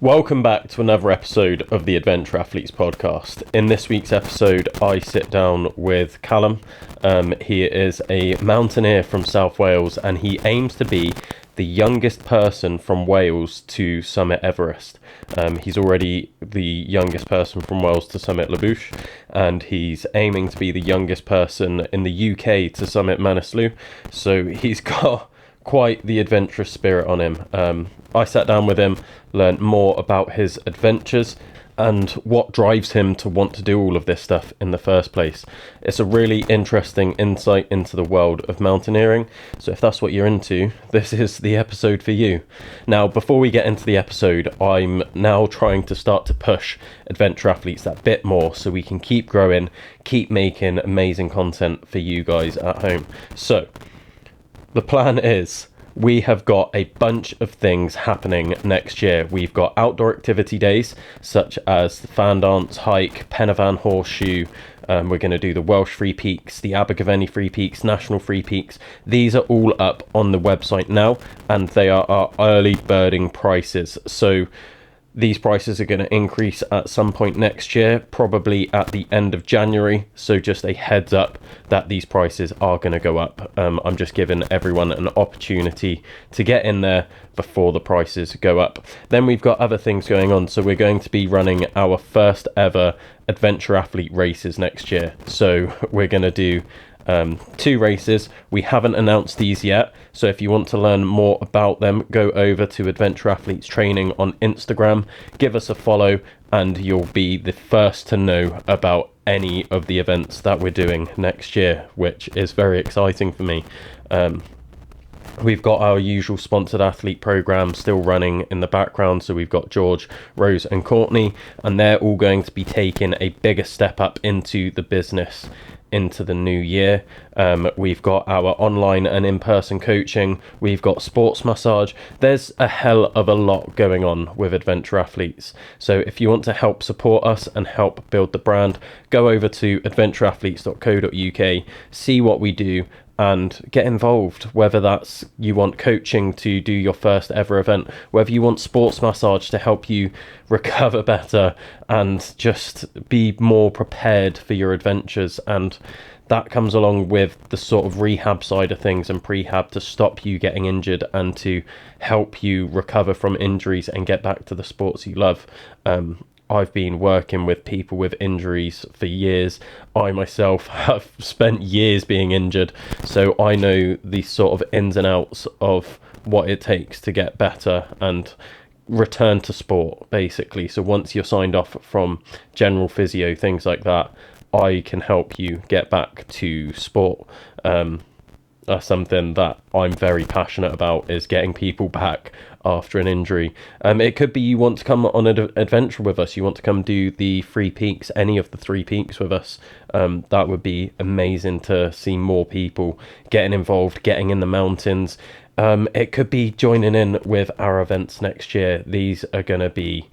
Welcome back to another episode of the Adventure Athletes podcast. In this week's episode, I sit down with Callum. He is a mountaineer from South Wales and he aims to be the youngest person from Wales to summit Everest. He's already the youngest person from Wales to summit Bouche, and he's aiming to be the youngest person in the UK to summit Manaslu. So he's got quite the adventurous spirit on him. I sat down with him, learned more about his adventures and what drives him to want to do all of this stuff in the first place. It's a really interesting insight into the world of mountaineering, so if that's what you're into, this is the episode for you. Now, before we get into the episode, I'm now trying to start to push Adventure Athletes that bit more so we can keep growing, keep making amazing content for you guys at home. So, the plan is we have got a bunch of things happening next year. We've got outdoor activity days such as the Fan Dance, Hike, Penavan Horseshoe. We're going to do the Welsh Free Peaks, the Abergavenny Free Peaks, National Free Peaks. These are all up on the website now and they are our early birding prices. So these prices are going to increase at some point next year, probably at the end of January. So just a heads up that these prices are going to go up. I'm just giving everyone an opportunity to get in there before the prices go up. Then we've got other things going on. So we're going to be running our first ever Adventure Athlete races next year. So we're going to do two races. We haven't announced these yet, so if you want to learn more about them, go over to Adventure Athletes Training on Instagram, give us a follow, and you'll be the first to know about any of the events that we're doing next year, which is very exciting for me. We've got our usual sponsored athlete program still running in the background. So we've got George, Rose and Courtney, and they're all going to be taking a bigger step up into the business into the new year. We've got our online and in-person coaching. We've got sports massage. There's a hell of a lot going on with Adventure Athletes. So if you want to help support us and help build the brand, go over to adventureathletes.co.uk, see what we do and get involved, whether that's you want coaching to do your first ever event, whether you want sports massage to help you recover better and just be more prepared for your adventures. And that comes along with the sort of rehab side of things and prehab to stop you getting injured and to help you recover from injuries and get back to the sports you love. I've been working with people with injuries for years. I myself have spent years being injured, so I know the sort of ins and outs of what it takes to get better and return to sport, basically. So once you're signed off from general physio, things like that, I can help you get back to sport. Something that I'm very passionate about is getting people back after an injury. It could be you want to come on an adventure with us, you want to come do the 3 peaks, any of the 3 peaks with us. That would be amazing to see more people getting involved, getting in the mountains. It could be joining in with our events next year. These are going to be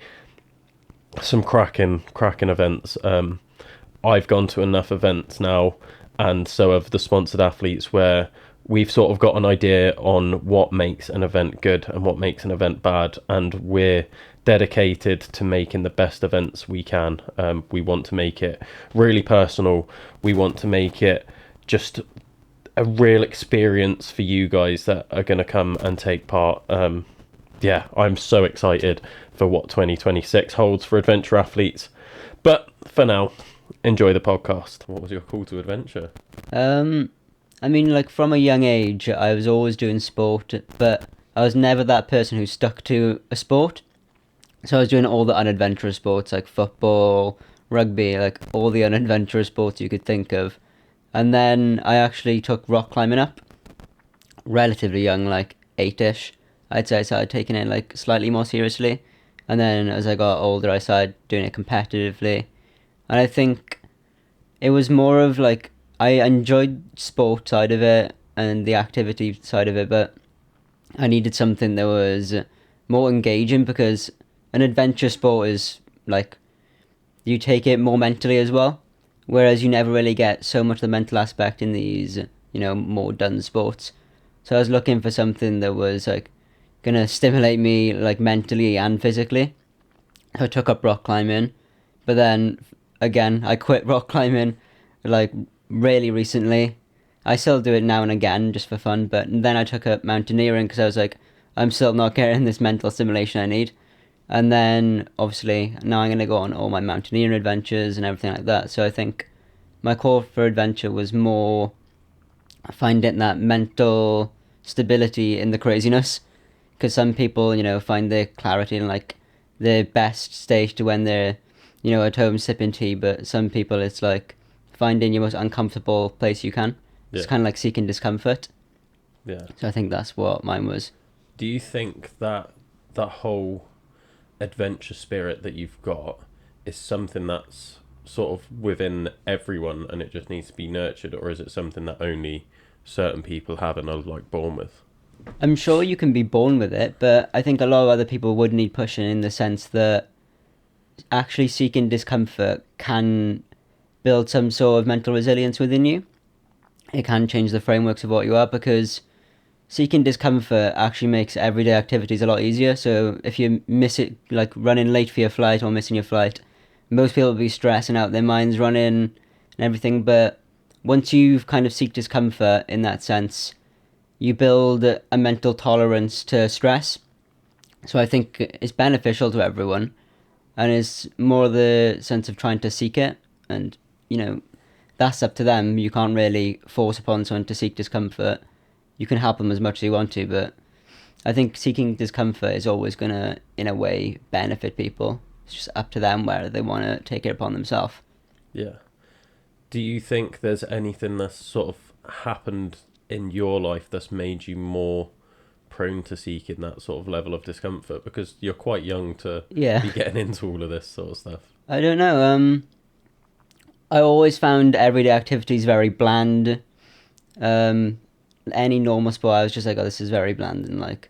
some cracking events. I've gone to enough events now, and so have the sponsored athletes, where we've sort of got an idea on what makes an event good and what makes an event bad, and we're dedicated to making the best events we can. We want to make it really personal. We want to make it just a real experience for you guys that are going to come and take part. I'm so excited for what 2026 holds for Adventure Athletes. But for now, enjoy the podcast. What was your call to adventure? I mean, like, from a young age, I was always doing sport, but I was never that person who stuck to a sport. So I was doing all the unadventurous sports, like football, rugby, like all the unadventurous sports you could think of. And then I actually took rock climbing up, relatively young, like 8-ish. I'd say I started taking it, like, slightly more seriously. And then as I got older, I started doing it competitively. And I think it was more of, like, I enjoyed sport side of it and the activity side of it, but I needed something that was more engaging, because an adventure sport is, like, you take it more mentally as well, whereas you never really get so much of the mental aspect in these, more done sports. So I was looking for something that was, like, gonna stimulate me, like, mentally and physically. So I took up rock climbing, but then again I quit rock climbing like really recently. I still do it now and again just for fun, but then I took up mountaineering because I was like, I'm still not getting this mental stimulation I need. And then obviously now I'm gonna go on all my mountaineering adventures and everything like that. So I think my call for adventure was more finding that mental stability in the craziness. Because some people, find their clarity in like their best stage to when they're, at home sipping tea. But some people, it's like finding your most uncomfortable place you can. It's Yeah. kind of like seeking discomfort. Yeah. So I think that's what mine was. Do you think that that whole adventure spirit that you've got is something that's sort of within everyone and it just needs to be nurtured, or is it something that only certain people have and are like born with? I'm sure you can be born with it, but I think a lot of other people would need pushing in the sense that actually seeking discomfort can build some sort of mental resilience within you. It can change the frameworks of what you are because seeking discomfort actually makes everyday activities a lot easier. So if you miss it, like running late for your flight or missing your flight, most people will be stressing out their minds running and everything. But once you've kind of seek discomfort in that sense, you build a mental tolerance to stress. So I think it's beneficial to everyone, and it's more the sense of trying to seek it. And you know, that's up to them. You can't really force upon someone to seek discomfort. You can help them as much as you want to, but I think seeking discomfort is always gonna, in a way, benefit people. It's just up to them whether they want to take it upon themselves. Yeah. Do you think there's anything that's sort of happened in your life that's made you more prone to seeking that sort of level of discomfort? Because you're quite young to Yeah, be getting into all of this sort of stuff. I don't know. I always found everyday activities very bland. Um, any normal sport, I was just like, oh, this is very bland, and like,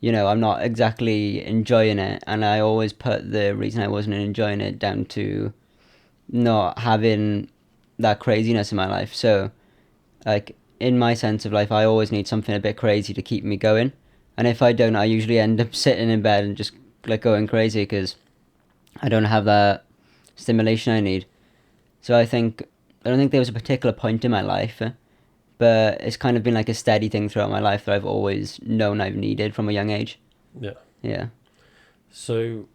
I'm not exactly enjoying it. And I always put the reason I wasn't enjoying it down to not having that craziness in my life. So, like, in my sense of life, I always need something a bit crazy to keep me going. And if I don't, I usually end up sitting in bed and just like going crazy because I don't have that stimulation I need. So I don't think there was a particular point in my life, but it's kind of been like a steady thing throughout my life that I've always known I've needed from a young age. Yeah. Yeah. So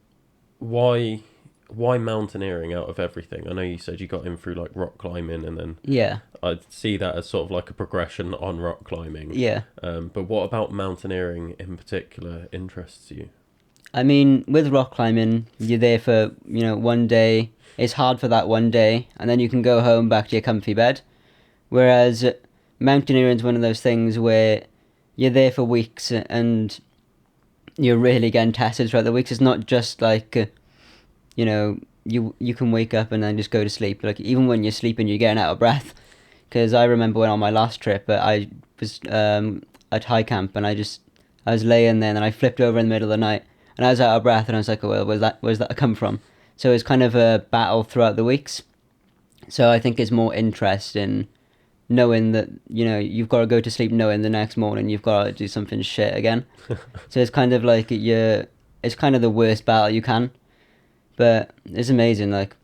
why why mountaineering out of everything? I know you said you got in through like rock climbing, and then Yeah. I'd see that as sort of like a progression on rock climbing. Yeah. But what about mountaineering in particular interests you? I mean, with rock climbing, you're there for, one day. It's hard for that one day, and then you can go home back to your comfy bed. Whereas mountaineering is one of those things where you're there for weeks and you're really getting tested throughout the weeks. It's not just like, you can wake up and then just go to sleep. Like, even when you're sleeping, you're getting out of breath. Because I remember when on my last trip, I was at high camp and I was laying there and then I flipped over in the middle of the night and I was out of breath and I was like, oh, well, where's that come from? So it's kind of a battle throughout the weeks. So I think it's more interest in knowing that, you've got to go to sleep knowing the next morning you've got to do something shit again. So it's kind of like it's kind of the worst battle you can. But it's amazing, like,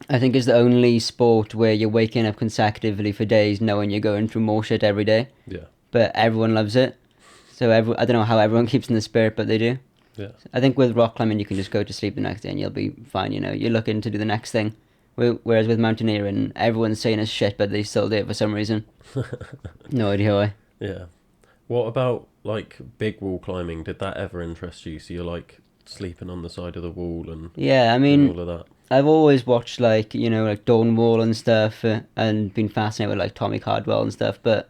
I think it's the only sport where you're waking up consecutively for days knowing you're going through more shit every day. Yeah. But everyone loves it. So I don't know how everyone keeps in the spirit, but they do. Yeah. I think with rock climbing, you can just go to sleep the next day and you'll be fine. You're looking to do the next thing. Whereas with mountaineering, everyone's saying it's shit, but they still do it for some reason. No idea why. Yeah. What about like big wall climbing? Did that ever interest you? So you're like sleeping on the side of the wall and Yeah, I doing mean, all of that. I've always watched like like Dawn Wall and stuff, and been fascinated with like Tommy Cardwell and stuff, but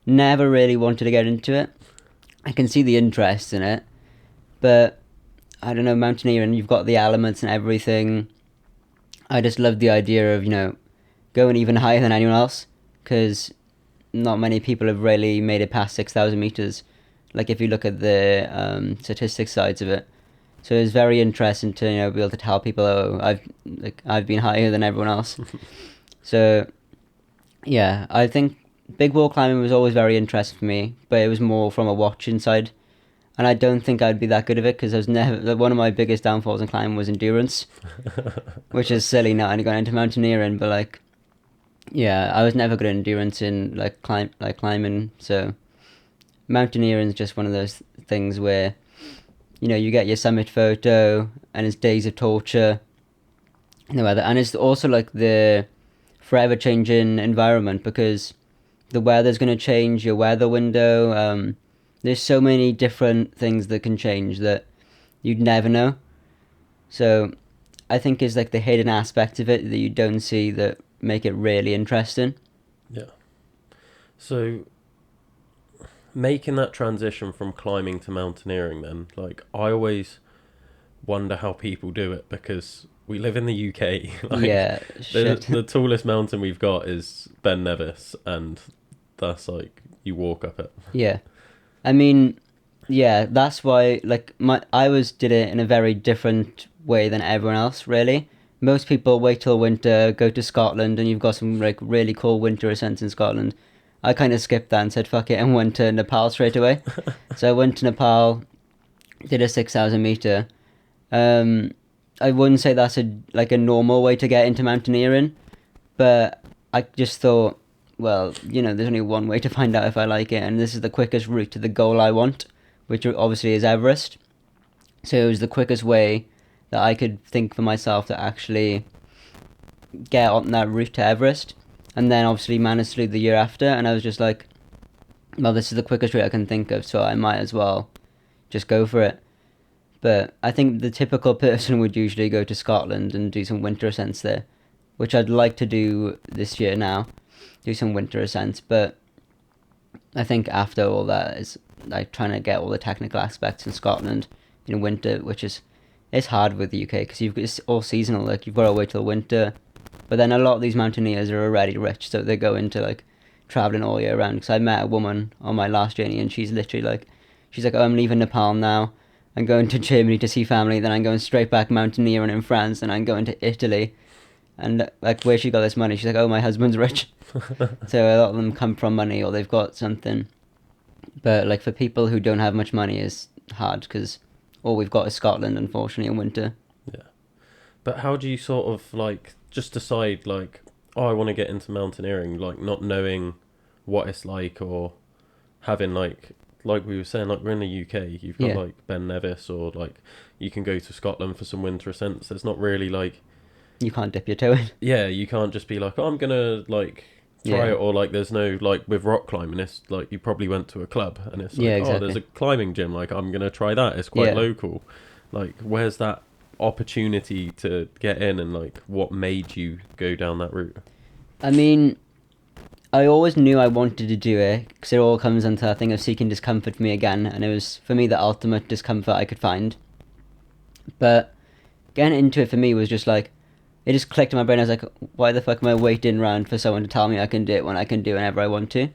never really wanted to get into it. I can see the interest in it, but I don't know, mountaineering, you've got the elements and everything. I just love the idea of going even higher than anyone else, because not many people have really made it past 6,000 meters. Like if you look at the statistics sides of it. So it's very interesting to be able to tell people, oh, I've been higher than everyone else. So yeah, I think big wall climbing was always very interesting for me, but it was more from a watching side. and I don't think I'd be that good at it because I was never like, one of my biggest downfalls in climbing was endurance, which is silly now. And going into mountaineering, but like, yeah, I was never good at endurance in like climbing. So mountaineering is just one of those things where you get your summit photo and it's days of torture in the weather, and it's also like the forever changing environment because the weather's going to change your weather window. There's so many different things that can change that you'd never know. So I think it's like the hidden aspect of it that you don't see that make it really interesting. Yeah. So making that transition from climbing to mountaineering, then, like, I always wonder how people do it because we live in the UK. Like, Yeah, shit. the tallest mountain we've got is Ben Nevis, and that's like you walk up it. Yeah. I mean, yeah, that's why like I did it in a very different way than everyone else, really. Most people wait till winter, go to Scotland, and you've got some like really cool winter ascents in Scotland. I kind of skipped that and said fuck it and went to Nepal straight away. So I went to Nepal, did a 6,000 meter. Um, I wouldn't say that's a normal way to get into mountaineering, but I just thought, well, there's only one way to find out if I like it, and this is the quickest route to the goal I want, which obviously is Everest. So it was the quickest way that I could think for myself to actually get on that route to Everest. And then obviously Manaslu the year after, and I was just like, well, this is the quickest route I can think of, so I might as well just go for it. But I think the typical person would usually go to Scotland and do some winter ascents there, which I'd like to do this year now, do some winter ascents. But I think after all that is like trying to get all the technical aspects in Scotland in winter, which is it's hard with the UK because it's all seasonal. Like you've got to wait till winter, but then a lot of these mountaineers are already rich, so they go into like traveling all year round. Because I met a woman on my last journey, and she's literally like, oh, I'm leaving Nepal now. I'm going to Germany to see family. Then I'm going straight back mountaineering in France. Then I'm going to Italy. And like where she got this money, she's like, oh, my husband's rich. So a lot of them come from money or they've got something. But like for people who don't have much money, it's hard because all we've got is Scotland, unfortunately, in winter. Yeah. But how do you sort of like just decide like, oh, I want to get into mountaineering, like not knowing what it's like or having like we were saying, like we're in the UK, you've got like Ben Nevis or like you can go to Scotland for some winter ascents. There's not really like you can't dip your toe in. Yeah, you can't just be like, oh, I'm gonna like try it, or like there's no like with rock climbing, it's like you probably went to a club and it's like, exactly. Oh, there's a climbing gym, like I'm gonna try that. It's quite local. Like where's that opportunity to get in, and like what made you go down that route? I mean, I always knew I wanted to do it because it all comes into a thing of seeking discomfort for me again, and it was for me the ultimate discomfort I could find. But getting into it for me was just like, it just clicked in my brain. I was like, why the fuck am I waiting around for someone to tell me I can do it when I can do it whenever I want to?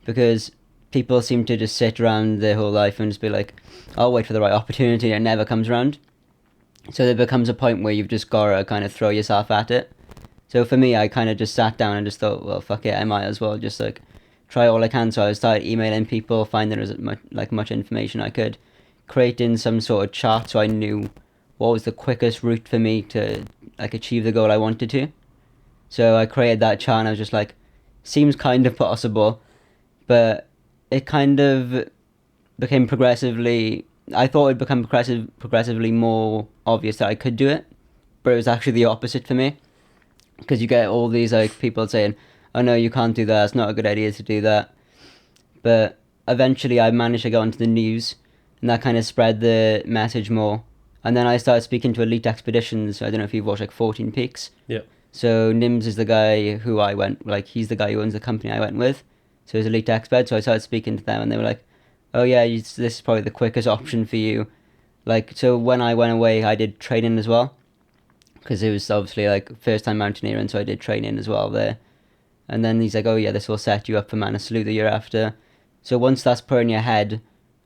Because people seem to just sit around their whole life and just be like, I'll wait for the right opportunity, and it never comes around. So there becomes a point where you've just got to kind of throw yourself at it. So for me, I kind of just sat down and just thought, well, fuck it, I might as well just like try all I can. So I started emailing people, finding as much information I could, creating some sort of chart so I knew what was the quickest route for me to like achieve the goal I wanted to. So I created that chart and I was just like, seems kind of possible, but it kind of became progressively, I thought it'd become progressively more obvious that I could do it, but it was actually the opposite for me. Because you get all these like people saying, oh no, you can't do that, it's not a good idea to do that. But eventually I managed to get onto the news, and that kind of spread the message more. And then I started speaking to Elite Expeditions. I don't know if you've watched like 14 Peaks. Yeah. So Nims is the guy who I went, like he's the guy who owns the company I went with. So he's Elite Expert. So I started speaking to them and they were like, oh yeah, this is probably the quickest option for you. Like, so when I went away, I did training as well. Because it was obviously like first time mountaineering, so I did training as well there. And then he's like, oh yeah, this will set you up for Manaslu the year after. So once that's put in your head,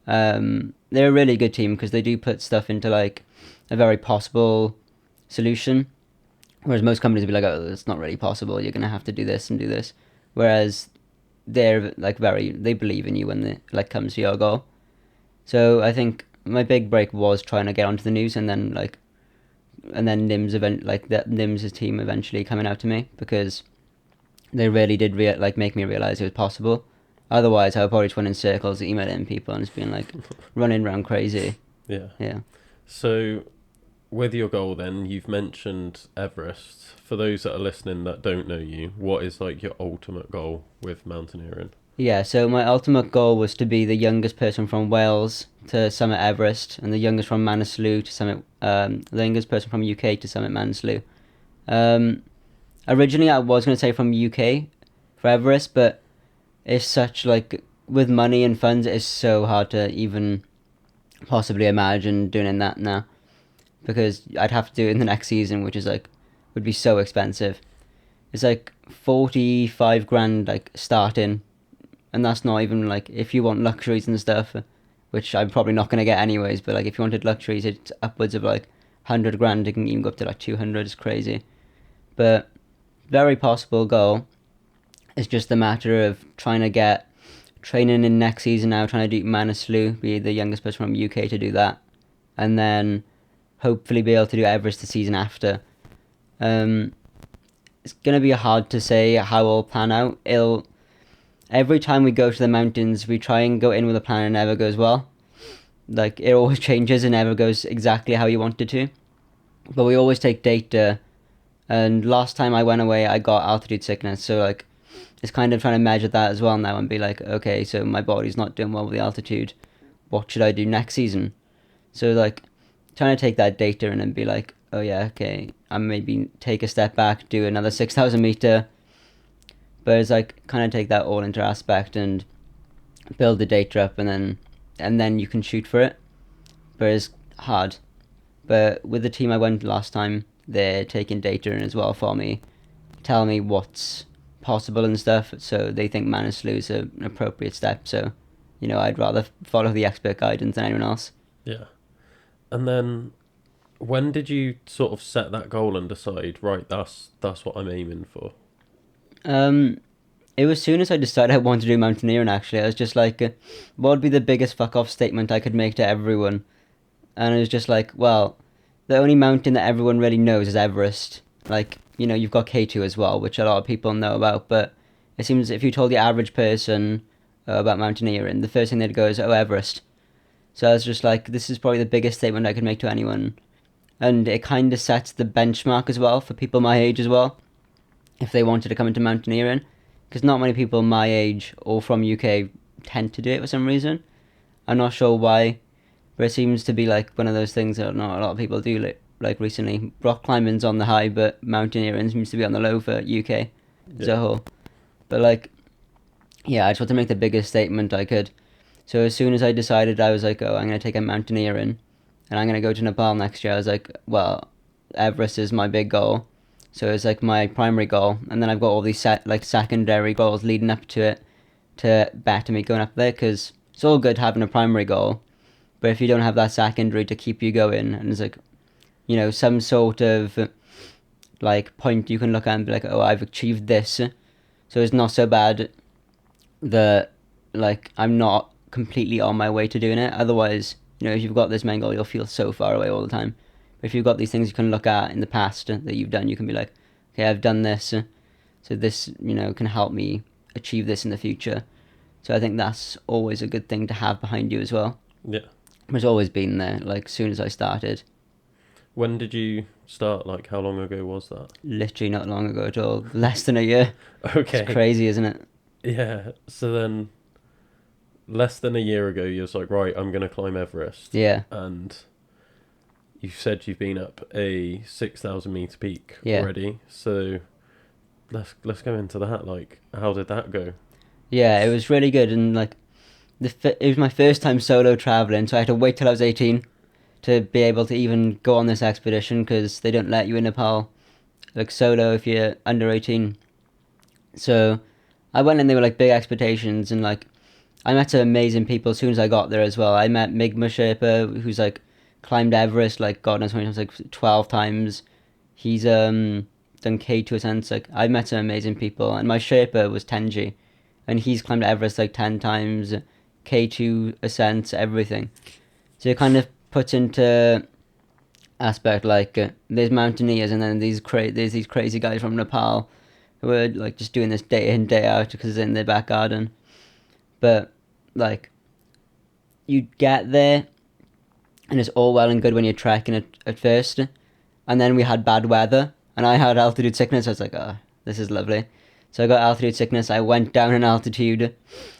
they're a really good team because they do put stuff into like a very possible solution. Whereas most companies will be like, oh, it's not really possible, you're going to have to do this and do this. Whereas they're like they believe in you when it like comes to your goal. So I think my big break was trying to get onto the news, and then Nim's team eventually coming out to me, because they really did make me realize it was possible. Otherwise, I would probably just run in circles, emailing people, and just being like running around crazy. Yeah. Yeah. So, with your goal, then you've mentioned Everest. For those that are listening that don't know you, what is like your ultimate goal with mountaineering? Yeah, so my ultimate goal was to be the youngest person from Wales to summit Everest, and the youngest from Manaslu to summit, the youngest person from UK to summit Manaslu. Um, Originally, I was going to say from UK for Everest, but it's such with money and funds, it's so hard to even possibly imagine doing that now, because I'd have to do it in the next season, which is would be so expensive. It's 45 grand starting, and that's not even if you want luxuries and stuff, which I'm probably not going to get anyways, but if you wanted luxuries, it's upwards of 100 grand. It can even go up to 200. It's crazy, but very possible goal. It's just a matter of trying to get training in next season now, trying to do Manaslu, be the youngest person from UK to do that, and then hopefully be able to do Everest the season after. It's going to be hard to say how it'll plan out. Every time we go to the mountains, we try and go in with a plan and it never goes well. It always changes and never goes exactly how you want it to. But we always take data, and last time I went away, I got altitude sickness, so it's kind of trying to measure that as well now and be okay, so my body's not doing well with the altitude. What should I do next season? So trying to take that data and then be oh yeah, okay, I maybe take a step back, do another 6,000 meter, but it's kind of take that all into aspect and build the data up, and then you can shoot for it. But it's hard. But with the team I went last time, they're taking data in as well for me, telling me what's possible and stuff. So they think Manaslu is an appropriate step. So, I'd rather follow the expert guidance than anyone else. Yeah. And then, when did you sort of set that goal and decide, right, that's what I'm aiming for? It was soon as I decided I wanted to do mountaineering, actually. I was just what would be the biggest fuck off statement I could make to everyone? And it was just well, the only mountain that everyone really knows is Everest. You've got K2 as well, which a lot of people know about, but it seems if you told the average person about mountaineering, the first thing they'd go is, oh, Everest. So I was just this is probably the biggest statement I could make to anyone. And it kind of sets the benchmark as well for people my age as well, if they wanted to come into mountaineering. Because not many people my age or from UK tend to do it for some reason. I'm not sure why, but it seems to be one of those things that not a lot of people do recently. Rock climbing's on the high, but mountaineering seems to be on the low for UK as a whole. But yeah, I just want to make the biggest statement I could. So as soon as I decided, I was oh, I'm going to take a mountaineering, and I'm going to go to Nepal next year, I was well, Everest is my big goal. So it's my primary goal, and then I've got all these secondary goals leading up to it to better me going up there, because it's all good having a primary goal, but if you don't have that secondary to keep you going, and it's some sort of point you can look at and be oh, I've achieved this, so it's not so bad that I'm not completely on my way to doing it. Otherwise, if you've got this main goal, you'll feel so far away all the time. But if you've got these things you can look at in the past that you've done, you can be okay, I've done this, so this can help me achieve this in the future. So I think that's always a good thing to have behind you as well. Yeah. It's always been there, as soon as I started. When did you start? How long ago was that? Literally not long ago at all. Less than a year. Okay. It's crazy, isn't it? Yeah. So then, less than a year ago, you was right, I'm going to climb Everest. Yeah. And you said you've been up a 6,000 meter peak Yeah. already. So let's go into that. How did that go? Yeah, it was really good, and it was my first time solo traveling, so I had to wait till I was 18 to be able to even go on this expedition, because they don't let you in Nepal solo if you're under 18. So I went and they were big expectations, and I met some amazing people as soon as I got there as well. I met Migma Sherpa, who's climbed Everest God knows how many times, 12 times. He's done K2 ascents. I met some amazing people, and my Sherpa was Tenji, and he's climbed Everest 10 times. K2 ascents, everything. So it kind of puts into aspect like there's mountaineers and then there's these crazy guys from Nepal who are like just doing this day in day out because it's in their back garden. But like you get there and it's all well and good when you're trekking at first, and then we had bad weather and I had altitude sickness. I was like, oh, this is lovely. So I got altitude sickness. I went down in altitude,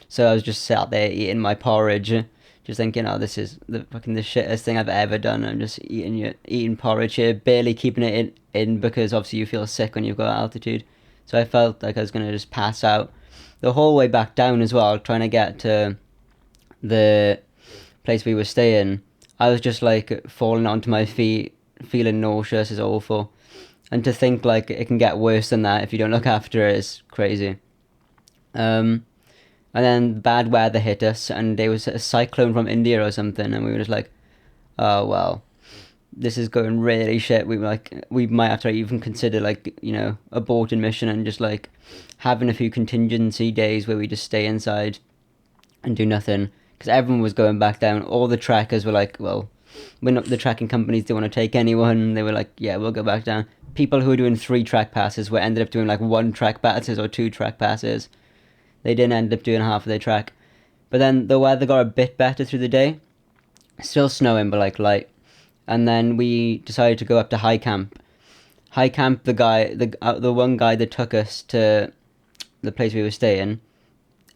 so I was just sat there eating my porridge, just thinking, oh, this is the shittest thing I've ever done. I'm just eating porridge here, barely keeping it in because obviously you feel sick when you've got altitude. So I felt like I was gonna just pass out the whole way back down as well, trying to get to the place we were staying. I was just like falling onto my feet, feeling nauseous. Is awful. And to think like it can get worse than that if you don't look after it is crazy. And then bad weather hit us, and there was a cyclone from India or something, and we were just like, oh well, this is going really shit. We might have to even consider like, aborting mission and just like having a few contingency days where we just stay inside and do nothing, because everyone was going back down. All the trackers were like, well, we're not, the tracking companies didn't want to take anyone. They were like, yeah, we'll go back down. People who were doing 3 track passes were ended up doing like 1 track passes or 2 track passes. They didn't end up doing half of their track. But then the weather got a bit better through the day. Still snowing, but like light. And then we decided to go up to high camp. High camp, the one guy that took us to the place we were staying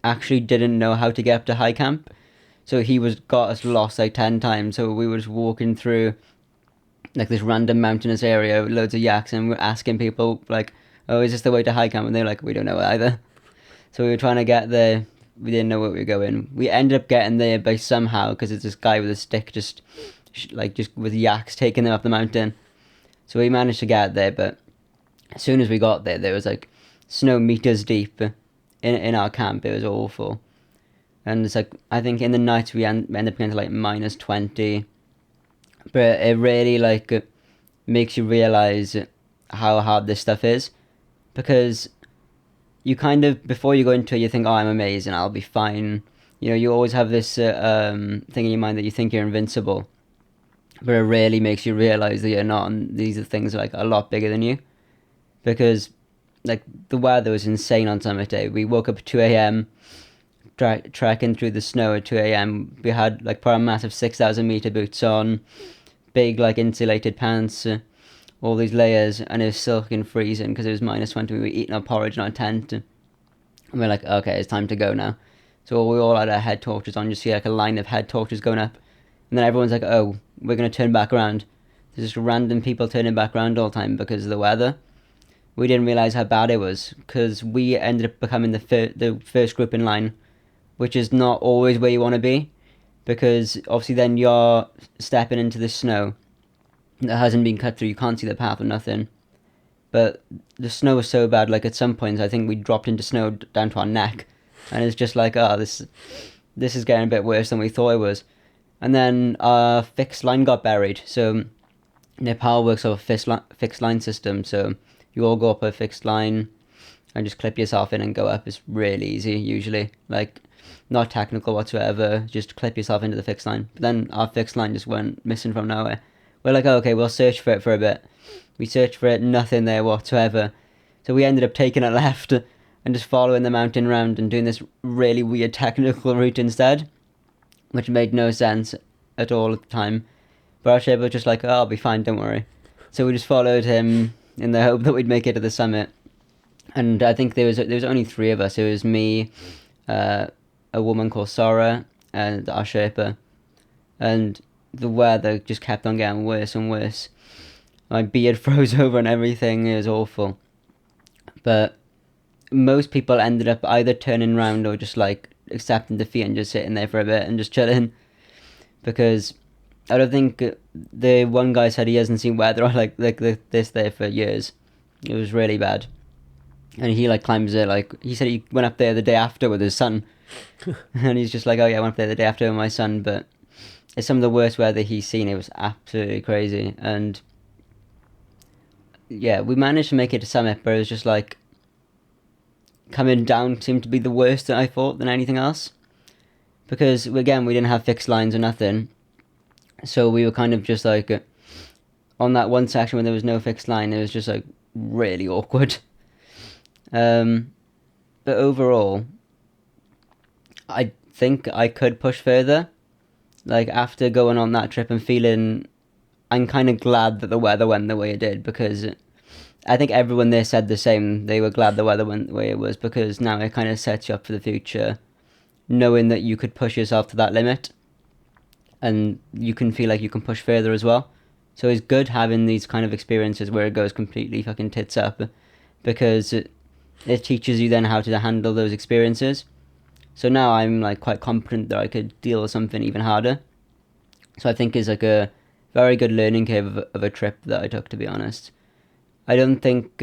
actually didn't know how to get up to high camp. So he got us lost like 10 times. So we were just walking through like this random mountainous area with loads of yaks, and we're asking people like, oh, is this the way to high camp? And they're like, we don't know either. So we were trying to get there. We didn't know where we were going. We ended up getting there by somehow, because it's this guy with a stick just with yaks taking them up the mountain. So we managed to get there, but as soon as we got there was like snow meters deep in our camp. It was awful. And it's like, I think in the night we end up getting to like -20. But it really like makes you realise how hard this stuff is. Because you kind of, before you go into it, you think, oh, I'm amazing, I'll be fine. You always have this thing in your mind that you think you're invincible. But it really makes you realise that you're not, and these are things like a lot bigger than you. Because like the weather was insane on summit day. We woke up at 2 a.m, trekking through the snow at 2 a.m. We had like put our massive 6,000 meter boots on, big like insulated pants, all these layers, and it was still fucking freezing because it was -20. We were eating our porridge in our tent, and we're like, okay, it's time to go now. So we all had our head torches on. You see like a line of head torches going up, and then everyone's like, oh, we're gonna turn back around. There's just random people turning back around all the time because of the weather. We didn't realise how bad it was, because we ended up becoming the first group in line, which is not always where you want to be, because obviously then you're stepping into the snow that hasn't been cut through. You can't see the path or nothing. But the snow was so bad, like at some points I think we dropped into snow down to our neck, and it's just like, oh, this is getting a bit worse than we thought it was. And then our fixed line got buried. So Nepal works off a fixed line system, so you all go up a fixed line and just clip yourself in and go up. It's really easy usually, like not technical whatsoever, just clip yourself into the fixed line. But then our fixed line just went missing from nowhere. We're like, oh, okay, we'll search for it for a bit. We searched for it, nothing there whatsoever. So we ended up taking a left and just following the mountain round and doing this really weird technical route instead, which made no sense at all at the time. But our shaper was just like, oh, I'll be fine, don't worry. So we just followed him in the hope that we'd make it to the summit. And I think there was only 3 of us. It was me, a woman called Sora, and our shaper. And the weather just kept on getting worse and worse. My beard froze over and everything. It was awful. But most people ended up either turning around or just like accepting defeat and just sitting there for a bit and just chilling. Because I don't think the one guy said he hasn't seen weather like this there for years. It was really bad. And he like climbs it, like he said he went up there the day after with his son. And he's just like, oh yeah, I went up there the day after with my son. But it's some of the worst weather he's seen. It was absolutely crazy. And yeah, we managed to make it to summit, but it was just like coming down seemed to be the worst that I thought than anything else. because again we didn't have fixed lines or nothing, so we were kind of just like on that one section where there was no fixed line, it was just like really awkward. But overall, I think I could push further. Like after going on that trip and feeling, I'm kind of glad that the weather went the way it did, because I think everyone there said the same. They were glad the weather went the way it was, because now it kind of sets you up for the future, knowing that you could push yourself to that limit, and you can feel like you can push further as well. So it's good having these kind of experiences where it goes completely fucking tits up, because it teaches you then how to handle those experiences. So now I'm like quite confident that I could deal with something even harder. So I think it's like a very good learning curve of a trip that I took, to be honest. I don't think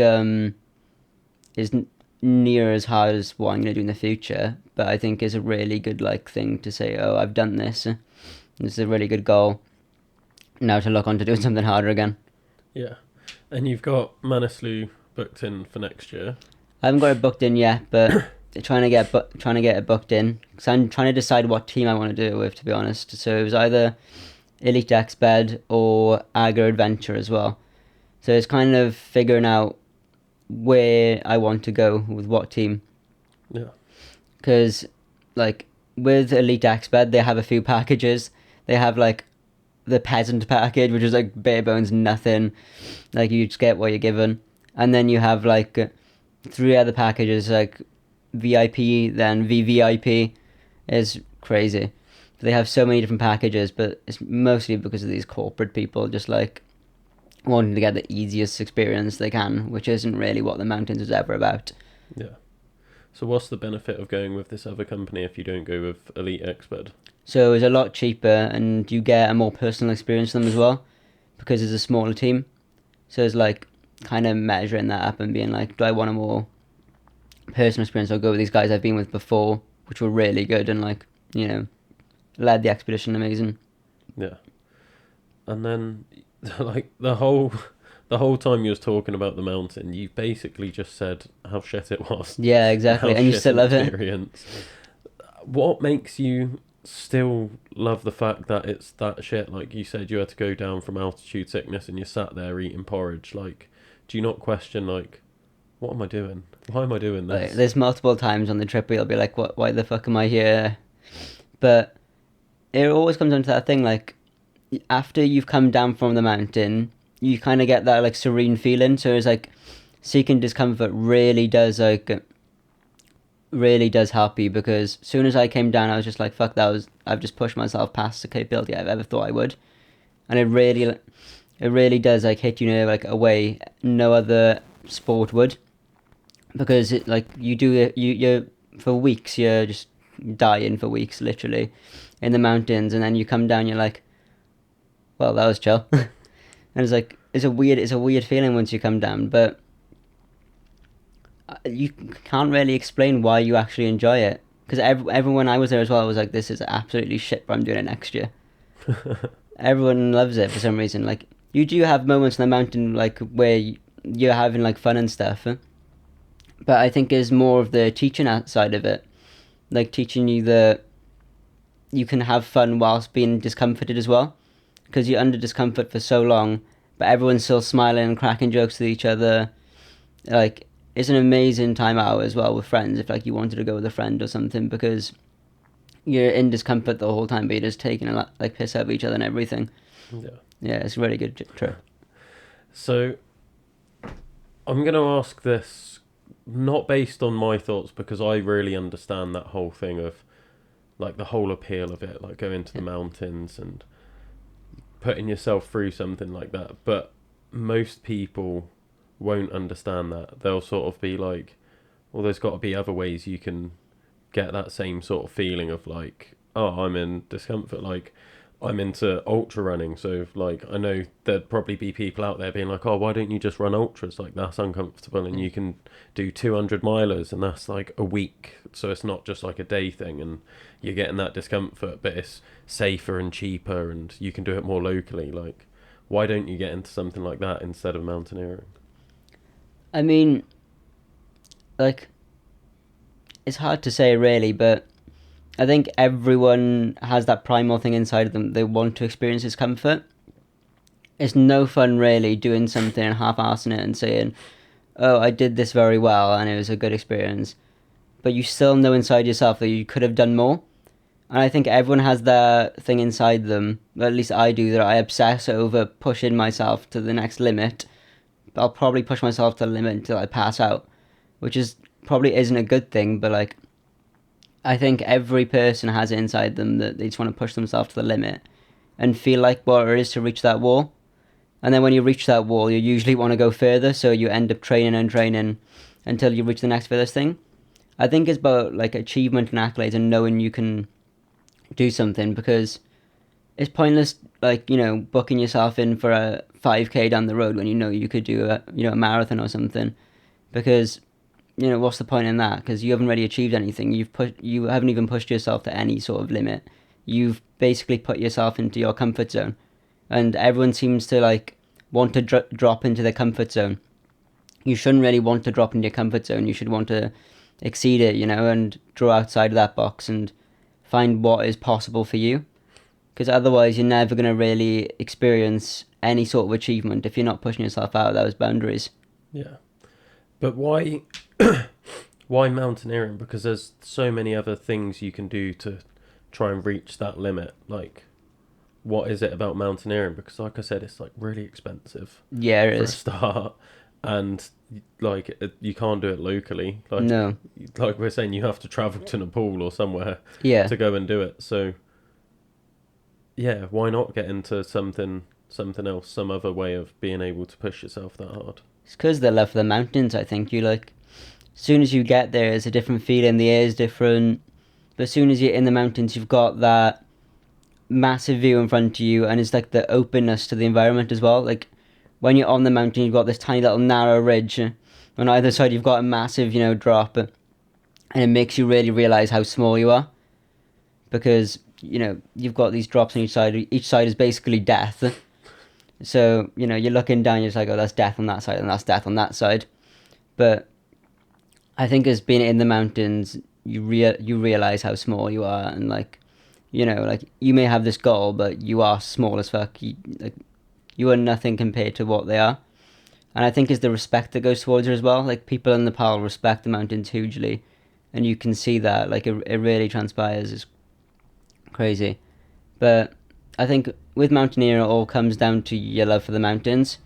is near as hard as what I'm going to do in the future, but I think is a really good like thing to say, oh, I've done this. This is a really good goal. Now to look on to doing something harder again. Yeah. And you've got Manaslu booked in for next year. I haven't got it booked in yet, but trying to get it booked in, because I'm trying to decide what team I want to do it with, to be honest. So it was either Elite Exped or Agro Adventure as well. So it's kind of figuring out where I want to go with what team. Yeah. Because like with Elite Exped, they have a few packages. They have like the peasant package, which is like bare bones nothing. Like you just get what you're given, and then you have like 3 other packages, like VIP, then VVIP. Is crazy. They have so many different packages, but it's mostly because of these corporate people just like wanting to get the easiest experience they can, which isn't really what the mountains is ever about. Yeah. So what's the benefit of going with this other company if you don't go with Elite Expert? So it's a lot cheaper, and you get a more personal experience with them as well, because it's a smaller team. So it's like kind of measuring that up and being like, do I want a more personal experience? I'll go with these guys I've been with before, which were really good and like, you know, led the expedition amazing. Yeah. And then like the whole time you was talking about the mountain, you basically just said how shit it was. Yeah, exactly. And you still love it. What makes you still love the fact that it's that shit? Like you said, you had to go down from altitude sickness and you sat there eating porridge. Like, do you not question like, what am I doing? Why am I doing this? Like, there's multiple times on the trip where you'll be like, what? Why the fuck am I here? But it always comes down to that thing, like, after you've come down from the mountain, you kind of get that like serene feeling. So it's like seeking discomfort really does help you, because as soon as I came down, I was just like, fuck, I've just pushed myself past the capability I've ever thought I would. And it really does like hit you in like a way no other sport would, because it like you're for weeks, you're just dying for weeks literally in the mountains, and then you come down, you're like, well, that was chill. And it's like it's a weird feeling once you come down, but you can't really explain why you actually enjoy it, because everyone I was there as well was like, this is absolutely shit, but I'm doing it next year. Everyone loves it for some reason. Like, you do have moments on the mountain like where you're having like fun and stuff, but I think is more of the teaching side of it, like teaching you that you can have fun whilst being discomforted as well, because you're under discomfort for so long, but everyone's still smiling and cracking jokes with each other. Like, it's an amazing time out as well with friends, if like you wanted to go with a friend or something, because you're in discomfort the whole time, but you're just taking a lot, like piss out of each other and everything. Yeah, it's a really good trip. So I'm going to ask this not based on my thoughts, because I really understand that whole thing of like the whole appeal of it, like going to the mountains and putting yourself through something like that, but most people won't understand that. They'll sort of be like, well, there's got to be other ways you can get that same sort of feeling of like, oh, I'm in discomfort. Like, I'm into ultra running, so like I know there'd probably be people out there being like, oh, why don't you just run ultras? Like, that's uncomfortable, and you can do 200 milers, and that's like a week, so it's not just like a day thing, and you're getting that discomfort, but it's safer and cheaper, and you can do it more locally. Like, why don't you get into something like that instead of mountaineering? I mean, like, it's hard to say really, but I think everyone has that primal thing inside of them. They want to experience discomfort. It's no fun really doing something and half-assing it and saying, "Oh, I did this very well and it was a good experience," but you still know inside yourself that you could have done more. And I think everyone has that thing inside them. At least I do. That I obsess over pushing myself to the next limit. I'll probably push myself to the limit until I pass out, which is probably isn't a good thing. But like, I think every person has it inside them that they just want to push themselves to the limit and feel like what it is to reach that wall. And then when you reach that wall, you usually want to go further, so you end up training and training until you reach the next furthest thing. I think it's about like achievement and accolades and knowing you can do something, because it's pointless like, booking yourself in for a 5k down the road when you know you could do a marathon or something, because what's the point in that, because you haven't really achieved anything. You haven't even pushed yourself to any sort of limit. You've basically put yourself into your comfort zone, and everyone seems to like want to drop into their comfort zone. You shouldn't really want to drop into your comfort zone. You should want to exceed it, and draw outside of that box and find what is possible for you, because otherwise you're never going to really experience any sort of achievement if you're not pushing yourself out of those boundaries. Yeah, but why why mountaineering? Because there's so many other things you can do to try and reach that limit. Like, what is it about mountaineering? Because like I said, it's like really expensive. Yeah, it for is. a start, and like you can't do it locally. No. Like we're saying, you have to travel to Nepal or somewhere Yeah. to go and do it. So yeah, why not get into something else, some other way of being able to push yourself that hard? It's because the love for the mountains. I think you like, as soon as you get there, it's a different feeling. The air is different. But as soon as you're in the mountains, you've got that massive view in front of you, and it's like the openness to the environment as well. Like, when you're on the mountain, you've got this tiny little narrow ridge. On either side, you've got a massive, drop. And it makes you really realise how small you are. Because, you've got these drops on each side. Each side is basically death. So, you're looking down, you're just like, oh, that's death on that side, and that's death on that side. But I think as being in the mountains, you realise how small you are. And, like, like, you may have this goal, but you are small as fuck. You are nothing compared to what they are. And I think it's the respect that goes towards it as well. Like, people in Nepal respect the mountains hugely, and you can see that. Like, it really transpires. It's crazy. But I think with mountaineering, it all comes down to your love for the mountains.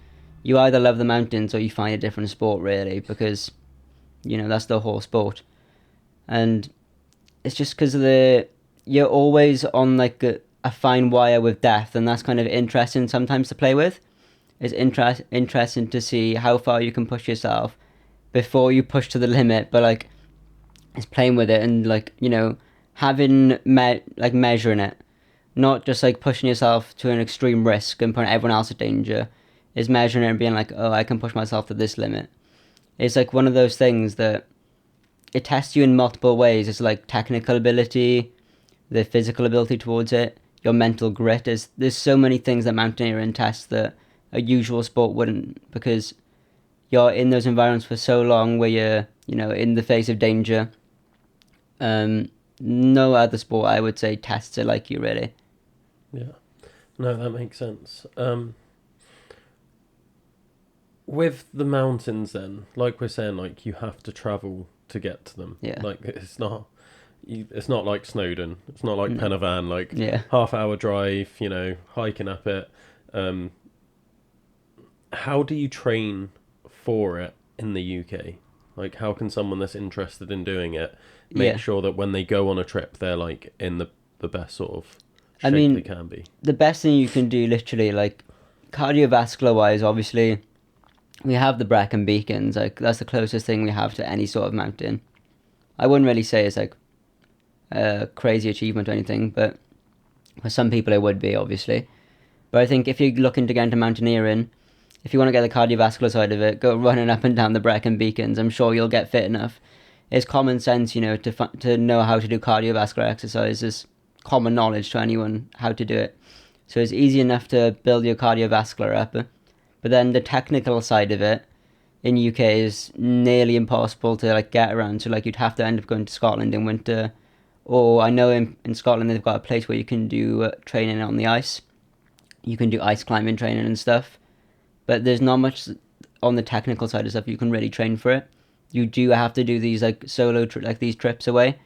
You either love the mountains or you find a different sport, really, because, that's the whole sport. And it's just because you're always on, like, a fine wire with death, and that's kind of interesting sometimes to play with. It's interesting to see how far you can push yourself before you push to the limit, but like, it's playing with it and like, having measuring it, not just like pushing yourself to an extreme risk and putting everyone else at danger. Is measuring it and being like, oh, I can push myself to this limit. It's like one of those things that it tests you in multiple ways. It's like technical ability, the physical ability towards it, your mental grit. There's so many things that mountaineering tests that a usual sport wouldn't, because you're in those environments for so long where you're, in the face of danger. No other sport, I would say, tests it like you, really. Yeah, no, that makes sense. With the mountains, then, like we're saying, like you have to travel to get to them. Yeah. Like it's not like Snowdon. It's not like Penavan. Like Yeah. half-hour drive. Hiking up it. How do you train for it in the UK? Like, how can someone that's interested in doing it make sure that when they go on a trip, they're like in the best sort of shape they can be? The best thing you can do, literally, like cardiovascular wise, obviously, we have the Brecon Beacons. Like, that's the closest thing we have to any sort of mountain. I wouldn't really say it's like a crazy achievement or anything, but for some people it would be, obviously. But I think if you're looking to get into mountaineering, if you want to get the cardiovascular side of it, go running up and down the Brecon Beacons. I'm sure you'll get fit enough. It's common sense, to know how to do cardiovascular exercise. It's common knowledge to anyone how to do it. So it's easy enough to build your cardiovascular up. But then the technical side of it in UK is nearly impossible to like get around. So like, you'd have to end up going to Scotland in winter Or I know in Scotland they've got a place where you can do training on the ice. You can do ice climbing training and stuff. But there's not much on the technical side of stuff you can really train for it. You do have to do these like like these trips away,